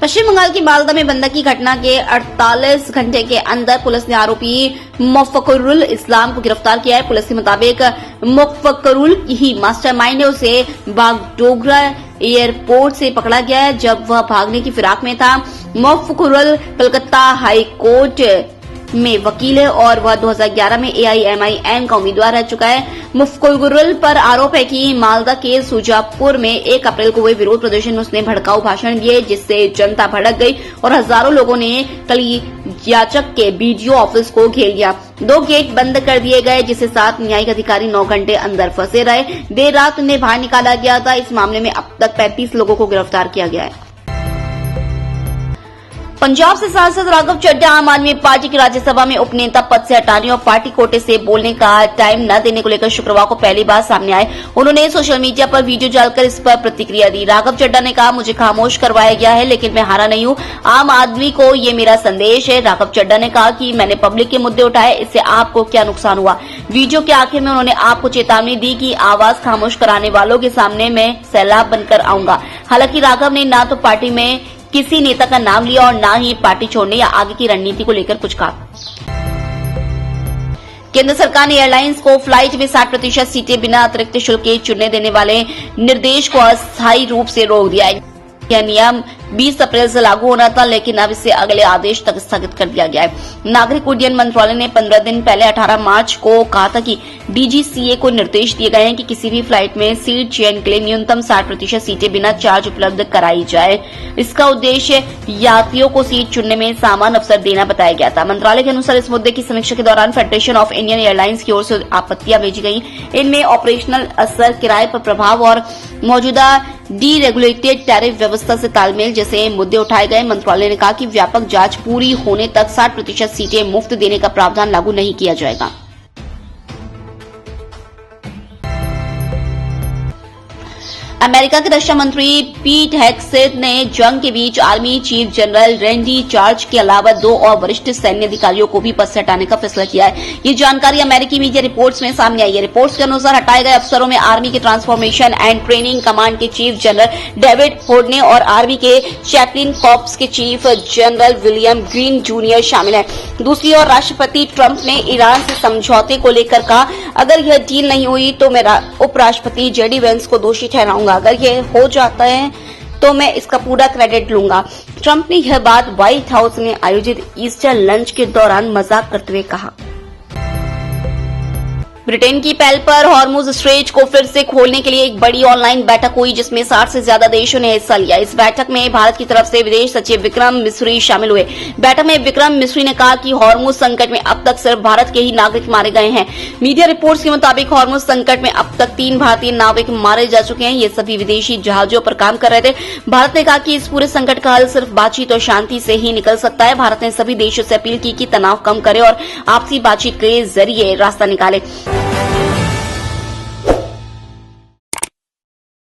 पश्चिम बंगाल की मालदा में बंदक की घटना के 48 घंटे के अंदर पुलिस ने आरोपी मुफक्किरुल इस्लाम को गिरफ्तार किया है। पुलिस के मुताबिक मुफक्किरुल ही मास्टरमाइंड है। उसे बागडोगरा एयरपोर्ट से पकड़ा गया है जब वह भागने की फिराक में था। मुफक्किरुल कलकत्ता हाई कोर्ट में वकील है और वह 2011 में AIMIM का उम्मीदवार रह चुका है। मुफक्किरुल पर आरोप है कि मालदा के सुजापुर में 1 अप्रैल को हुए विरोध प्रदर्शन में उसने भड़काऊ भाषण दिए जिससे जनता भड़क गई और हजारों लोगों ने कलियाचक के BDO ऑफिस को घेर लिया। 2 गेट बंद कर दिए गए जिससे 7 न्यायिक अधिकारी 9 घंटे अंदर फंसे रहे। देर रात उन्हें बाहर निकाला गया था। इस मामले में अब तक 35 लोगों को गिरफ्तार किया गया है। पंजाब से सांसद राघव चड्ढा आम आदमी पार्टी की राज्यसभा में उपनेता पद से हटाने और पार्टी कोटे से बोलने का टाइम न देने को लेकर शुक्रवार को पहली बार सामने आए। उन्होंने सोशल मीडिया पर वीडियो डालकर इस पर प्रतिक्रिया दी। राघव चड्ढा ने कहा, मुझे खामोश करवाया गया है लेकिन मैं हारा नहीं हूं। आम आदमी को ये मेरा संदेश है। राघव चड्ढा ने कहा कि मैंने पब्लिक के मुद्दे उठाए, इससे आपको क्या नुकसान हुआ। वीडियो के आखिर में उन्होंने आपको चेतावनी दी कि आवाज खामोश कराने वालों के सामने मैं सैलाब बनकर आऊंगा। हालांकि राघव ने न तो पार्टी में किसी नेता का नाम लिया और न ही पार्टी छोड़ने या आगे की रणनीति को लेकर कुछ कहा। केंद्र सरकार ने एयरलाइंस को फ्लाइट में 60% सीटें बिना अतिरिक्त शुल्क के चुनने देने वाले निर्देश को अस्थायी रूप से रोक दिया है। यह नियम 20 अप्रैल से लागू होना था लेकिन अब इसे अगले आदेश तक स्थगित कर दिया गया है। नागरिक उड्डयन मंत्रालय ने 15 दिन पहले 18 मार्च को कहा था कि DGCA को निर्देश दिए गए हैं कि किसी भी फ्लाइट में सीट चयन के लिए न्यूनतम 60% सीटें बिना चार्ज उपलब्ध कराई जाए। इसका उद्देश्य यात्रियों को सीट चुनने में समान अवसर देना बताया गया था। मंत्रालय के अनुसार इस मुद्दे की समीक्षा के दौरान फेडरेशन ऑफ इंडियन एयरलाइंस की ओर से आपत्तियां भेजी गई। इनमें ऑपरेशनल असर, किराए पर प्रभाव और मौजूदा डीरेगुलेटेड टैरिफ व्यवस्था से तालमेल जैसे मुद्दे उठाए गए। मंत्रालय ने कहा कि व्यापक जांच पूरी होने तक 60% सीटें मुफ्त देने का प्रावधान लागू नहीं किया जाएगा। अमेरिका के रक्षा मंत्री पीट हेगसेथ ने जंग के बीच army chief general Randy George के अलावा 2 और वरिष्ठ सैन्य अधिकारियों को भी पद से हटाने का फैसला किया है। ये जानकारी अमेरिकी मीडिया रिपोर्ट्स में सामने आई है। रिपोर्ट्स के अनुसार हटाए गए अफसरों में आर्मी के ट्रांसफॉर्मेशन एंड ट्रेनिंग कमांड के चीफ जनरल डेविड होर्डने और आर्मी के चैपलिन कॉर्प्स के chief general William green junior शामिल हैं। दूसरी ओर राष्ट्रपति ट्रंप ने ईरान से समझौते को लेकर कहा, अगर यह डील नहीं हुई तो मैं उपराष्ट्रपति JD वैंस को दोषी ठहराऊंगा। अगर ये हो जाता है तो मैं इसका पूरा क्रेडिट लूंगा। ट्रंप ने यह बात व्हाइट हाउस में आयोजित ईस्टर लंच के दौरान मजाक करते हुए कहा। ब्रिटेन की पहल पर हॉर्मुज स्ट्रेट को फिर से खोलने के लिए एक बड़ी ऑनलाइन बैठक हुई जिसमें 60 से ज्यादा देशों ने हिस्सा लिया। इस बैठक में भारत की तरफ से विदेश सचिव विक्रम मिस्री शामिल हुए। बैठक में विक्रम मिस्री ने कहा कि हॉर्मुज संकट में अब तक सिर्फ भारत के ही नागरिक मारे गए हैं। मीडिया रिपोर्ट्स के मुताबिक हॉर्मुज संकट में अब तक 3 भारतीय नाविक मारे जा चुके हैं। ये सभी विदेशी जहाजों पर काम कर रहे थे। भारत ने कहा कि इस पूरे संकट का हल सिर्फ बातचीत और शांति से ही निकल सकता है। भारत ने सभी देशों से अपील की कि तनाव कम करे और आपसी बातचीत के जरिए रास्ता निकाले।